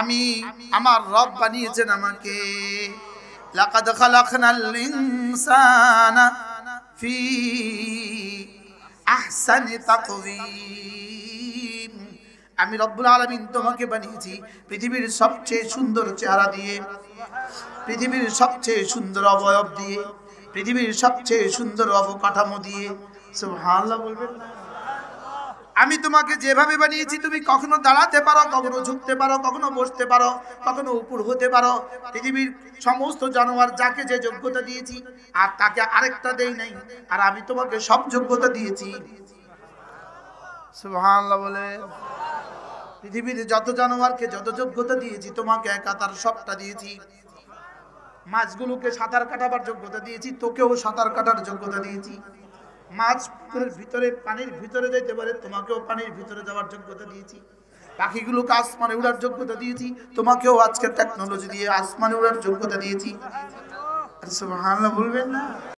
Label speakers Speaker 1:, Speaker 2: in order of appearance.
Speaker 1: আমি আমার রব বানিয়েছেন আমাকে। লাকাদ খালাকনাল ইনসানা ফি আহসানি তাকওয়িম। আমি রব্বুল আলামিন তোমাকে বানিয়েছি পৃথিবীর সবচেয়ে সুন্দর চেহারা দিয়ে, পৃথিবীর সবচেয়ে সুন্দর অবয়ব দিয়ে, পৃথিবীর সবচেয়ে সুন্দর অবকাঠামো দিয়ে। সুবহানাল্লাহ বলবেন না? আমি তোমাকে যেভাবে বানিয়েছি তুমি কখনো দাঁড়াতে পারো, কখনো ঝুঁকতে পারো, কখনো বসতে পারো, কখনো উপর হতে পারো। পৃথিবীর সমস্ত জানোয়ার যাকে যে যোগ্যতা দিয়েছি আর তাকে আরেকটা দেই নাই, আর আমি তোমাকে সব যোগ্যতা দিয়েছি। সুবহানাল্লাহ বলে। পৃথিবীর যত জানোয়ারকে যত যোগ্যতা দিয়েছি তোমাকে একা তার সবটা দিয়েছি। মাছগুলোকে সাঁতার কাটাবার যোগ্যতা দিয়েছি, তোকেও সাঁতার কাটার যোগ্যতা দিয়েছি। মাছ পুকুরের ভিতরে পানির ভিতরে যাইতে পারে, তোমাকেও পানির ভিতরে যাওয়ার যোগ্যতা দিয়েছি। পাখিগুলোকে আসমানে উড়ার যোগ্যতা দিয়েছি, তোমাকেও আজকের টেকনোলজি দিয়ে আসমানে উড়ার যোগ্যতা দিয়েছি। সুবহানাল্লাহ বলবেন না?